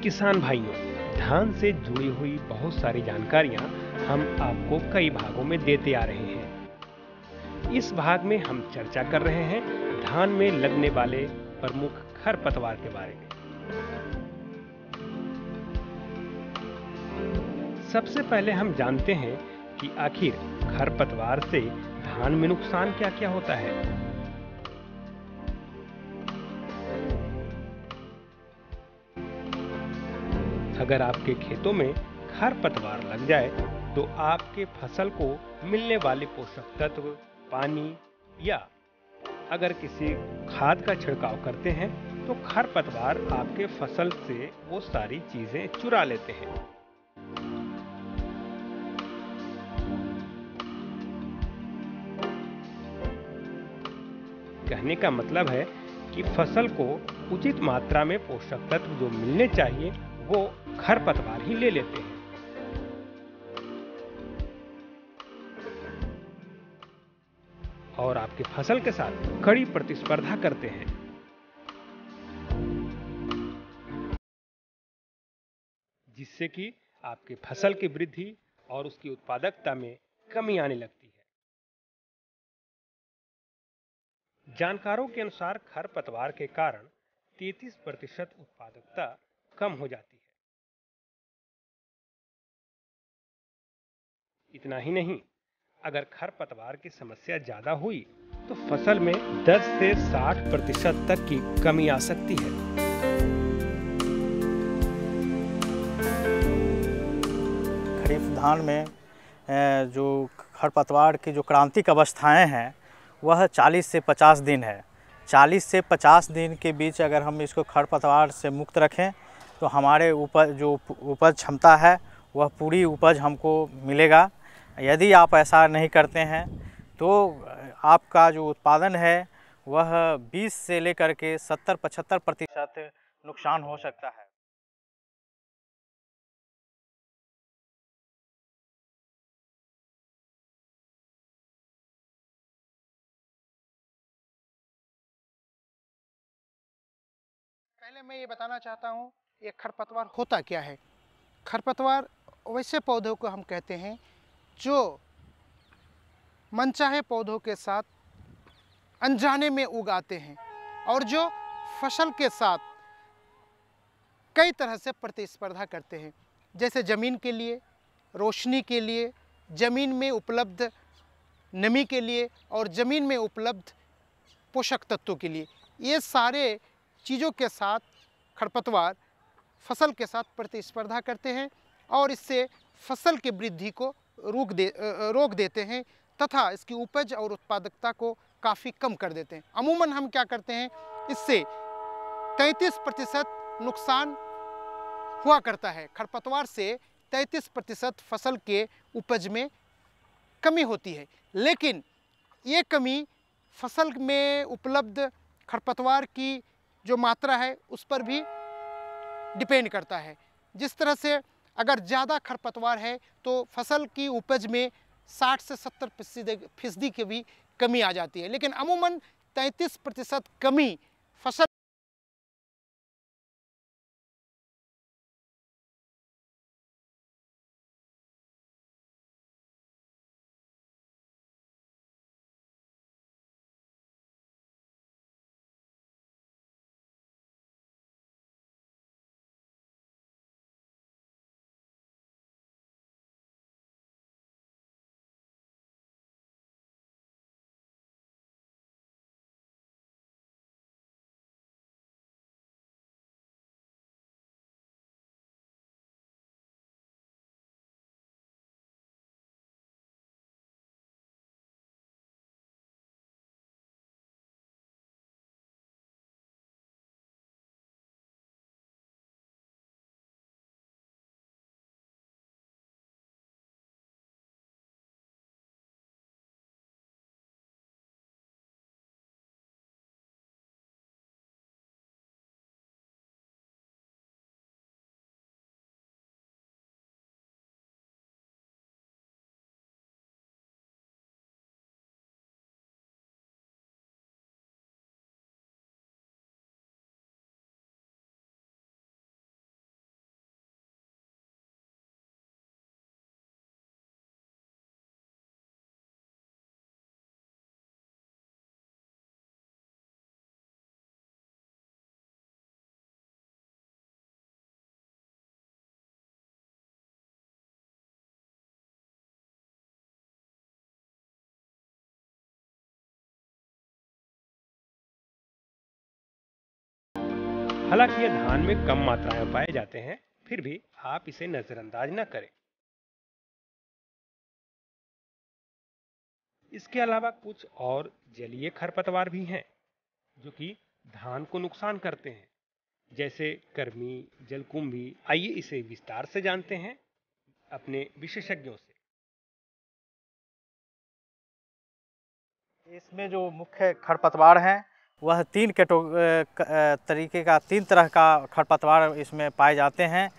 किसान भाइयों, धान से जुड़ी हुई बहुत सारी जानकारियां हम आपको कई भागों में देते आ रहे हैं। इस भाग में हम चर्चा कर रहे हैं धान में लगने वाले प्रमुख खरपतवार के बारे में। सबसे पहले हम जानते हैं कि आखिर खरपतवार से धान में नुकसान क्या-क्या होता है। अगर आपके खेतों में खरपतवार लग जाए तो आपके फसल को मिलने वाले पोषक तत्व, पानी या अगर किसी खाद का छिड़काव करते हैं तो खरपतवार आपके फसल से वो सारी चीजें चुरा लेते हैं। कहने का मतलब है कि फसल को उचित मात्रा में पोषक तत्व जो मिलने चाहिए वो खरपतवार ही ले लेते हैं। और आपके फसल के साथ कड़ी प्रतिस्पर्धा करते हैं, जिससे कि आपके फसल की वृद्धि और उसकी उत्पादकता में कमी आने लगती है। जानकारों के अनुसार खरपतवार के कारण 33% उत्पादकता कम हो जाती है। इतना ही नहीं, अगर खरपतवार की समस्या ज्यादा हुई तो फसल में 10 से 60% तक की कमी आ सकती है। खरीफ धान में जो खरपतवार की जो क्रांतिक अवस्थाएं हैं वह 40 से 50 दिन है। 40 से 50 दिन के बीच अगर हम इसको खरपतवार से मुक्त रखें तो हमारे उपज क्षमता है वह पूरी उपज हमको मिलेगा। यदि आप ऐसा नहीं करते हैं तो आपका जो उत्पादन है वह 20 से लेकर के 70-75% नुकसान हो सकता है। पहले मैं ये बताना चाहता हूँ ये खरपतवार होता क्या है। खरपतवार वैसे पौधों को हम कहते हैं जो मनचाहे पौधों के साथ अनजाने में उगाते हैं और जो फसल के साथ कई तरह से प्रतिस्पर्धा करते हैं, जैसे ज़मीन के लिए, रोशनी के लिए, ज़मीन में उपलब्ध नमी के लिए और ज़मीन में उपलब्ध पोषक तत्वों के लिए। ये सारे चीज़ों के साथ खरपतवार फसल के साथ प्रतिस्पर्धा करते हैं और इससे फसल की वृद्धि को रोक देते हैं तथा इसकी उपज और उत्पादकता को काफ़ी कम कर देते हैं। अमूमन हम क्या करते हैं, इससे 33% नुकसान हुआ करता है। खरपतवार से 33% फसल के उपज में कमी होती है, लेकिन ये कमी फसल में उपलब्ध खरपतवार की जो मात्रा है उस पर भी डिपेंड करता है। जिस तरह से अगर ज़्यादा खरपतवार है तो फसल की उपज में 60 से 70% की भी कमी आ जाती है, लेकिन अमूमन 33% कमी फसल हालांकि ये धान में कम मात्रा में पाए जाते हैं, फिर भी आप इसे नजरअंदाज न करें। इसके अलावा कुछ और जलीय खरपतवार भी हैं जो कि धान को नुकसान करते हैं, जैसे कर्मी, जलकुंभी। आइए इसे विस्तार से जानते हैं अपने विशेषज्ञों से। इसमें जो मुख्य खरपतवार हैं वह तरीके का 3 तरह का खरपतवार इसमें पाए जाते हैं।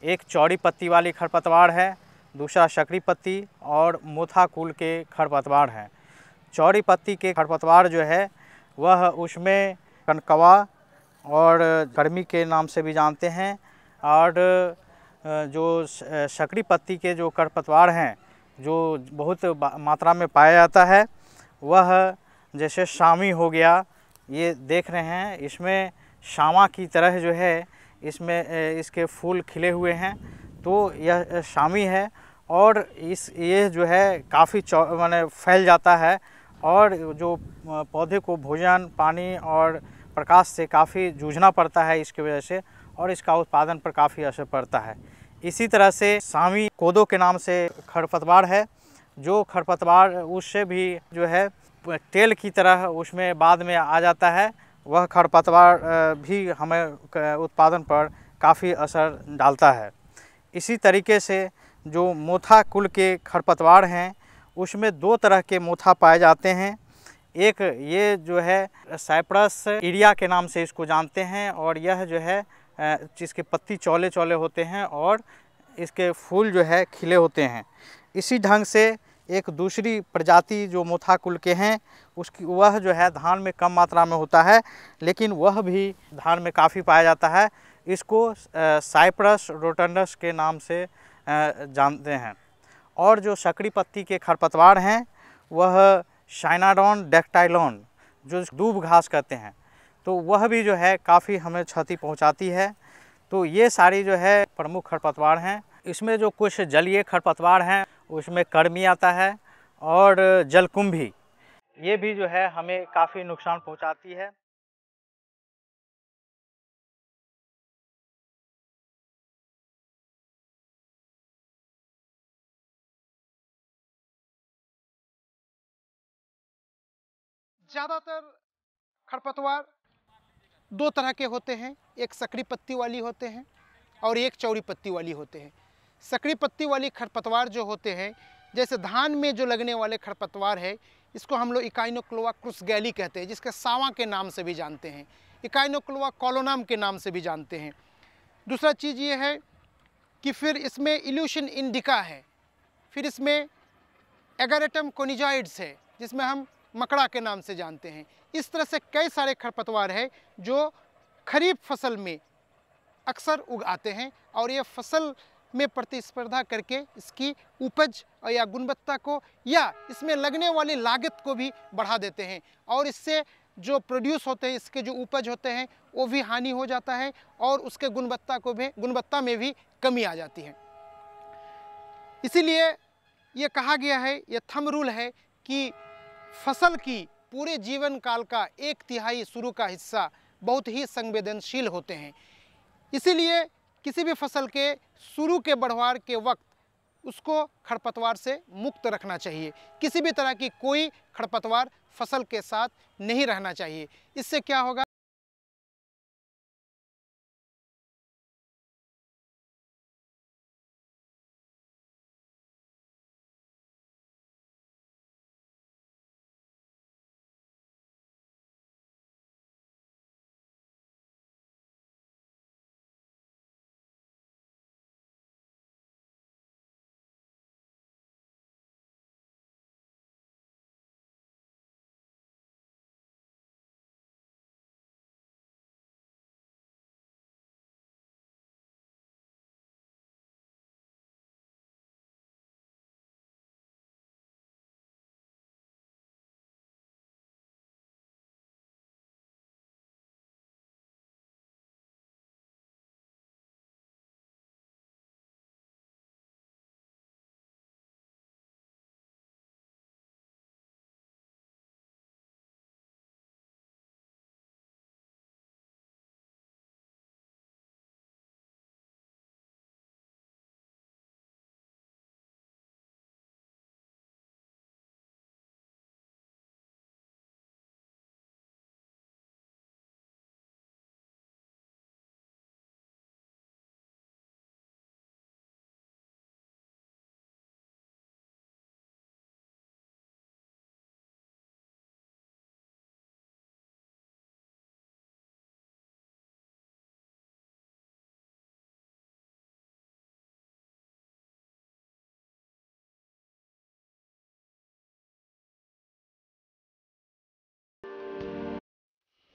एक चौड़ी पत्ती वाली खरपतवार है, दूसरा सकड़ी पत्ती और मोथा कुल के खरपतवार हैं। चौड़ी पत्ती के खरपतवार जो है वह उसमें कनकवा और गर्मी के नाम से भी जानते हैं, और जो सकड़ी पत्ती के जो खरपतवार हैं जो बहुत मात्रा में पाया जाता है वह जैसे शामी हो गया। ये देख रहे हैं, इसमें शामा की तरह जो है इसमें इसके फूल खिले हुए हैं, तो यह शामी है। और ये जो है काफ़ी माने फैल जाता है और जो पौधे को भोजन, पानी और प्रकाश से काफ़ी जूझना पड़ता है इसकी वजह से, और इसका उत्पादन पर काफ़ी असर पड़ता है। इसी तरह से शामी कोदो के नाम से खरपतवार है, जो खरपतवार उससे भी जो है तेल की तरह उसमें बाद में आ जाता है। वह खरपतवार भी हमें उत्पादन पर काफ़ी असर डालता है। इसी तरीके से जो मोथा कुल के खरपतवार हैं उसमें 2 तरह के मोथा पाए जाते हैं। एक ये जो है साइप्रस एरिया के नाम से इसको जानते हैं, और यह जो है जिसके पत्ती चौले चौले होते हैं और इसके फूल जो है खिले होते हैं। इसी ढंग से एक दूसरी प्रजाति जो मोथा कुल के हैं उसकी वह जो है धान में कम मात्रा में होता है, लेकिन वह भी धान में काफ़ी पाया जाता है। इसको साइप्रस रोटंडस के नाम से जानते हैं। और जो सकड़ी पत्ती के खरपतवार हैं वह शाइनाडोन डेक्टाइलॉन, जो दूब घास कहते हैं, तो वह भी जो है काफ़ी हमें क्षति पहुंचाती है। तो ये सारी जो है प्रमुख खरपतवार हैं। इसमें जो कुछ जलीय खरपतवार हैं उसमें कर्मी आता है और जलकुंभी, ये भी जो है हमें काफ़ी नुकसान पहुंचाती है। ज़्यादातर खरपतवार 2 तरह के होते हैं, एक सकड़ी पत्ती वाली होते हैं और एक चौड़ी पत्ती वाली होते हैं। सकड़ी पत्ती वाली खरपतवार जो होते हैं, जैसे धान में जो लगने वाले खरपतवार है, इसको हम लोग इकाइनोक्लोआ क्रुसगैली कहते हैं, जिसके सावा के नाम से भी जानते हैं, इकाइनोक्लोआ कोलोनाम के नाम से भी जानते हैं। दूसरा चीज़ ये है कि फिर इसमें इल्यूशन इंडिका है, फिर इसमें एगारेटम कोनिजाइड्स है जिसमें हम मकड़ा के नाम से जानते हैं। इस तरह से कई सारे खरपतवार हैं जो खरीफ फसल में अक्सर उग आते हैं, और ये फसल में प्रतिस्पर्धा करके इसकी उपज या गुणवत्ता को या इसमें लगने वाली लागत को भी बढ़ा देते हैं, और इससे जो प्रोड्यूस होते हैं, इसके जो उपज होते हैं वो भी हानि हो जाता है, और उसके गुणवत्ता में भी कमी आ जाती है। इसीलिए ये कहा गया है, ये थंब रूल है कि फसल की पूरे जीवन काल का 1/3 शुरू का हिस्सा बहुत ही संवेदनशील होते हैं। इसीलिए किसी भी फसल के शुरू के बढ़वार के वक्त उसको खरपतवार से मुक्त रखना चाहिए। किसी भी तरह की कोई खरपतवार फसल के साथ नहीं रहना चाहिए। इससे क्या होगा?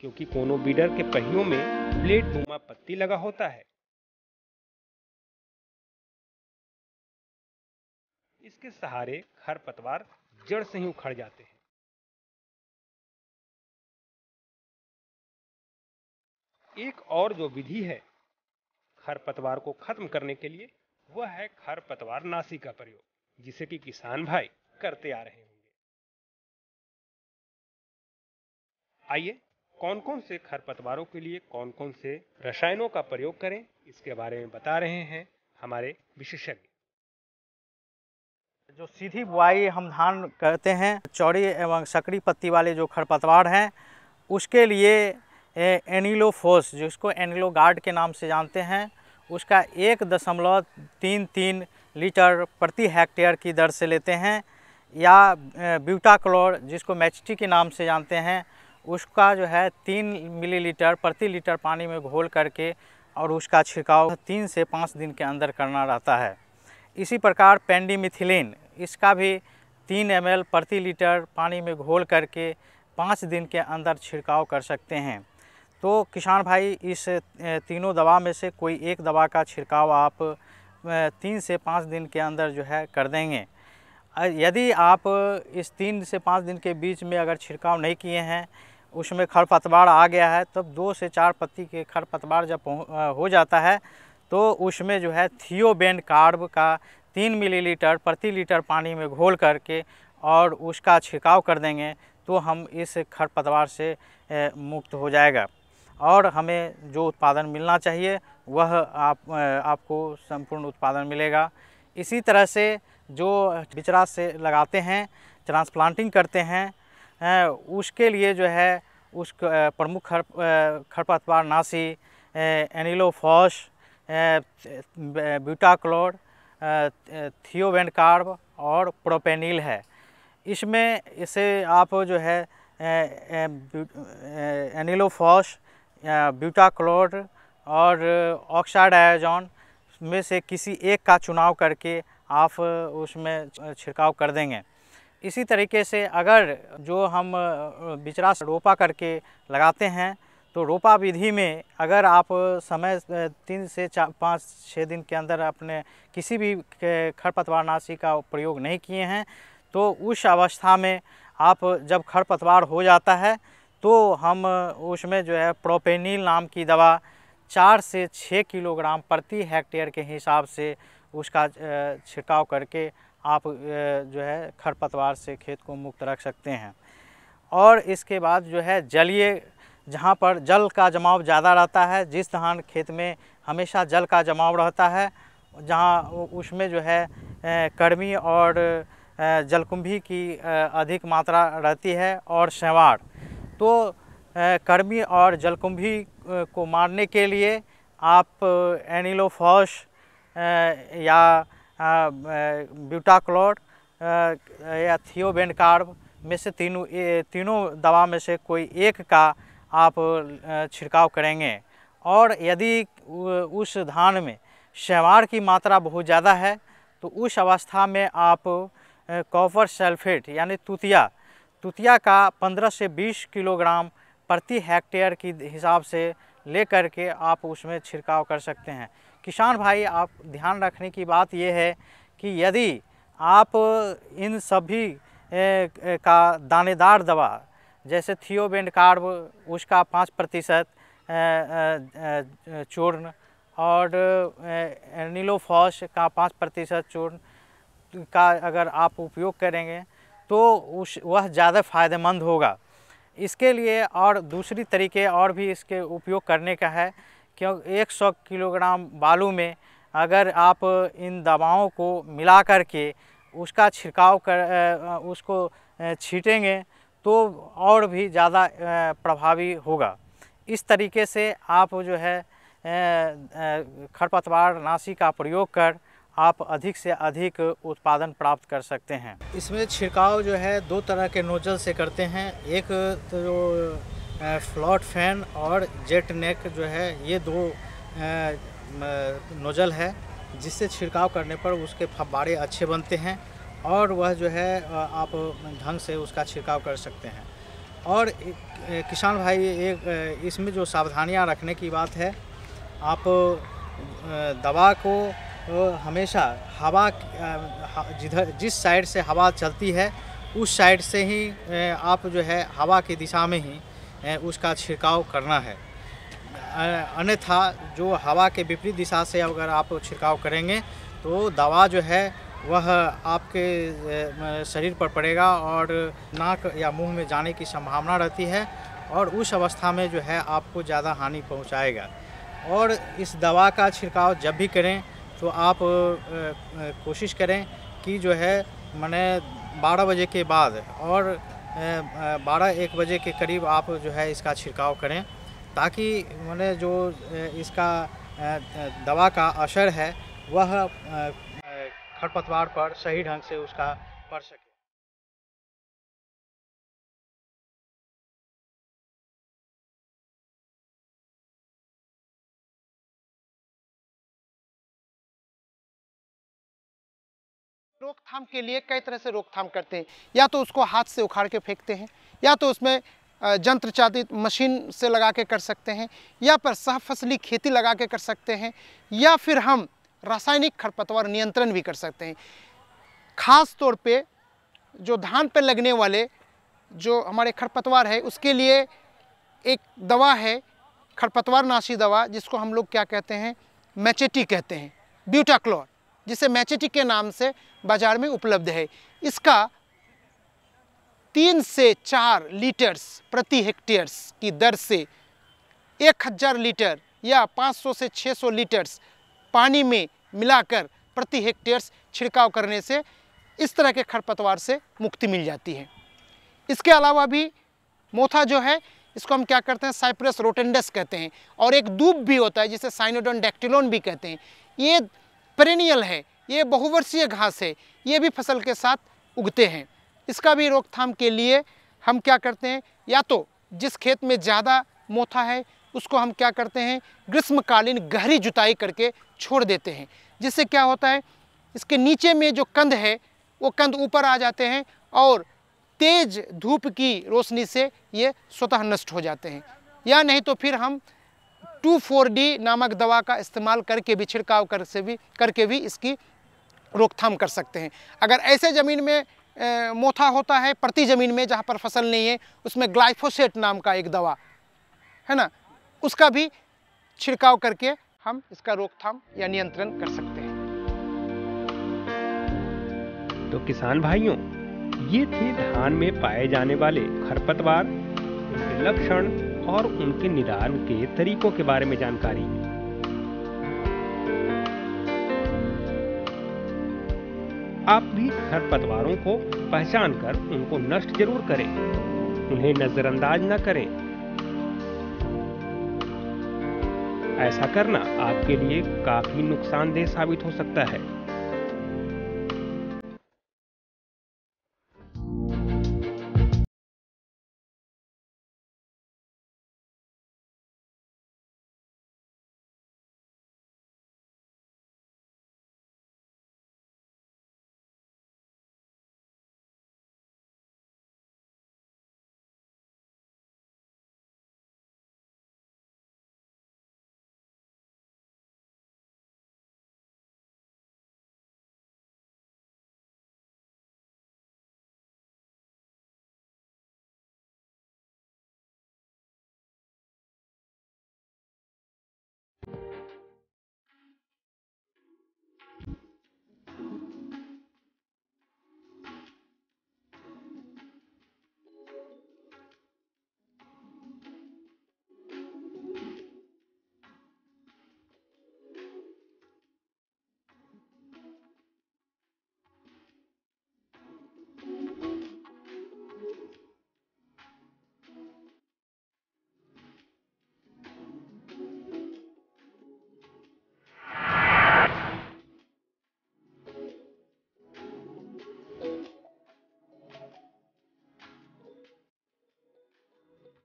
क्योंकि कोनो बीडर के पहियों में ब्लेड नुमा पत्ती लगा होता है। इसके सहारे खरपतवार जड़ से ही उखड़ जाते हैं। एक और जो विधि है खरपतवार को खत्म करने के लिए, वह है खरपतवार नाशी का प्रयोग, जिसे कि किसान भाई करते आ रहे होंगे। आइए कौन कौन से खरपतवारों के लिए कौन कौन से रसायनों का प्रयोग करें, इसके बारे में बता रहे हैं हमारे विशेषज्ञ। जो सीधी बुआई हम धान करते हैं, चौड़ी एवं सकरी पत्ती वाले जो खरपतवार हैं, उसके लिए एनिलोफोस, जिसको एनिलो गार्ड के नाम से जानते हैं, उसका 1.33 लीटर प्रति हेक्टेयर की दर से लेते हैं, या ब्यूटाक्लोर जिसको मैचटी के नाम से जानते हैं, उसका जो है 3 मिलीलीटर प्रति लीटर पानी में घोल करके और उसका छिड़काव 3 से 5 दिन के अंदर करना रहता है। इसी प्रकार पेंडिमिथिलिन, इसका भी 3 ml प्रति लीटर पानी में घोल करके 5 दिन के अंदर छिड़काव कर सकते हैं। तो किसान भाई इस तीनों दवा में से कोई एक दवा का छिड़काव आप 3 से 5 दिन के अंदर जो है कर देंगे। यदि आप इस 3 से 5 दिन के बीच में अगर छिड़काव नहीं किए हैं, उसमें खरपतवार आ गया है, तब 2 से 4 पत्ती के खरपतवार जब हो जाता है तो उसमें जो है थियोबेन कार्ब का 3 मिलीलीटर प्रति लीटर पानी में घोल करके और उसका छिड़काव कर देंगे, तो हम इस खरपतवार से मुक्त हो जाएगा और हमें जो उत्पादन मिलना चाहिए वह आपको संपूर्ण उत्पादन मिलेगा। इसी तरह से जो बिचरा से लगाते हैं, ट्रांसप्लांटिंग करते हैं, उसके लिए जो है उस प्रमुख खरपतवार नाशी एनिलोफॉस, ब्यूटाक्लोर, थियोबेन कार्ब और प्रोपेनिल है। इसमें इसे आप जो है एनिलोफॉस, ब्यूटाक्लोर और ऑक्साडायाजोन में से किसी एक का चुनाव करके आप उसमें छिड़काव कर देंगे। इसी तरीके से अगर जो हम बिचरा रोपा करके लगाते हैं, तो रोपा विधि में अगर आप समय 3 से 5-6 दिन के अंदर अपने किसी भी खरपतवारनाशी का प्रयोग नहीं किए हैं, तो उस अवस्था में आप जब खरपतवार हो जाता है तो हम उसमें जो है प्रोपेनिल नाम की दवा 4 से 6 किलोग्राम प्रति हेक्टेयर के हिसाब से उसका छिड़काव करके आप जो है खरपतवार से खेत को मुक्त रख सकते हैं। और इसके बाद जो है जलीय, जहाँ पर जल का जमाव ज़्यादा रहता है, जिस धान खेत में हमेशा जल का जमाव रहता है, जहाँ उसमें जो है कर्मी और जलकुंभी की अधिक मात्रा रहती है और शैवाल, तो कर्मी और जलकुंभी को मारने के लिए आप एनिलोफॉस या ब्यूटाक्लोर या थियोबेन कार्ब में से तीनों दवा में से कोई एक का आप छिड़काव करेंगे। और यदि उस धान में शैवाल की मात्रा बहुत ज़्यादा है, तो उस अवस्था में आप कॉपर सल्फेट यानी तुतिया का 15 से 20 किलोग्राम प्रति हेक्टेयर की हिसाब से ले करके आप उसमें छिड़काव कर सकते हैं। किसान भाई, आप ध्यान रखने की बात यह है कि यदि आप इन सभी का दानेदार दवा जैसे थियोबेन कार्ब उसका 5% चूर्ण और एनिलोफॉस का 5% चूर्ण का अगर आप उपयोग करेंगे तो वह ज़्यादा फ़ायदेमंद होगा। इसके लिए और दूसरी तरीके और भी इसके उपयोग करने का है, क्योंकि 100 किलोग्राम बालू में अगर आप इन दवाओं को मिला करके उसका छिड़काव कर उसको छीटेंगे तो और भी ज़्यादा प्रभावी होगा। इस तरीके से आप जो है खरपतवार नाशी का प्रयोग कर आप अधिक से अधिक उत्पादन प्राप्त कर सकते हैं। इसमें छिड़काव जो है 2 तरह के नोजल से करते हैं। एक तो जो फ्लॉट फैन और जेट नेक जो है, ये 2 नोजल है जिससे छिड़काव करने पर उसके फव्वारे अच्छे बनते हैं और वह जो है आप ढंग से उसका छिड़काव कर सकते हैं। और किसान भाई एक इसमें जो सावधानियां रखने की बात है, आप दवा को हमेशा हवा जिस साइड से हवा चलती है उस साइड से ही आप जो है हवा की दिशा में ही उसका छिड़काव करना है। अन्यथा जो हवा के विपरीत दिशा से अगर आप छिड़काव करेंगे तो दवा जो है वह आपके शरीर पर पड़ेगा और नाक या मुंह में जाने की संभावना रहती है और उस अवस्था में जो है आपको ज़्यादा हानि पहुंचाएगा। और इस दवा का छिड़काव जब भी करें तो आप कोशिश करें कि जो है माने 12 बजे के बाद और 12-1 बजे के करीब आप जो है इसका छिड़काव करें, ताकि माने जो इसका दवा का असर है वह खरपतवार पर सही ढंग से उसका पड़ सके। रोकथाम के लिए कई तरह से रोकथाम करते हैं, या तो उसको हाथ से उखाड़ के फेंकते हैं, या तो उसमें यंत्र चालित मशीन से लगा के कर सकते हैं, या पर सहफसली खेती लगा के कर सकते हैं, या फिर हम रासायनिक खरपतवार नियंत्रण भी कर सकते हैं। खास तौर पे जो धान पे लगने वाले जो हमारे खरपतवार है उसके लिए एक दवा है, खरपतवार नाशी दवा, जिसको हम लोग क्या कहते हैं, मैचेटी कहते हैं, ब्यूटाक्लोर, जिसे मैचेटी के नाम से बाजार में उपलब्ध है। इसका 3 से 4 लीटर्स प्रति हेक्टेयर्स की दर से 1000 लीटर या 500 से 600 लीटर्स पानी में मिलाकर प्रति हेक्टेयर्स छिड़काव करने से इस तरह के खरपतवार से मुक्ति मिल जाती है। इसके अलावा भी मोथा जो है इसको हम क्या करते हैं, साइप्रस रोटेंडस कहते हैं, और एक दूब भी होता है जिसे साइनोडोन डैक्टिलोन भी कहते हैं। ये पेरेनियल है, ये बहुवर्षीय घास है, ये भी फसल के साथ उगते हैं। इसका भी रोकथाम के लिए हम क्या करते हैं, या तो जिस खेत में ज़्यादा मोथा है उसको हम क्या करते हैं, ग्रीष्मकालीन गहरी जुताई करके छोड़ देते हैं, जिससे क्या होता है, इसके नीचे में जो कंद है वो कंद ऊपर आ जाते हैं और तेज धूप की रोशनी से ये स्वतः नष्ट हो जाते हैं। या नहीं तो फिर हम 2,4-D नामक दवा का इस्तेमाल करके भी, छिड़काव करके भी इसकी रोकथाम कर सकते हैं। अगर ऐसे ज़मीन में मोथा होता है, प्रति ज़मीन में जहाँ पर फसल नहीं है, उसमें ग्लाइफोसेट नाम का एक दवा है ना, उसका भी छिड़काव करके हम इसका रोकथाम या नियंत्रण कर सकते हैं। तो किसान भाइयों, ये थे धान में पाए जाने वाले खरपतवार, उनके लक्षण और उनके निदान के तरीकों के बारे में जानकारी। आप भी खरपतवारों को पहचान कर उनको नष्ट जरूर करें, उन्हें नजरअंदाज न करें। ऐसा करना आपके लिए काफी नुकसानदेह साबित हो सकता है।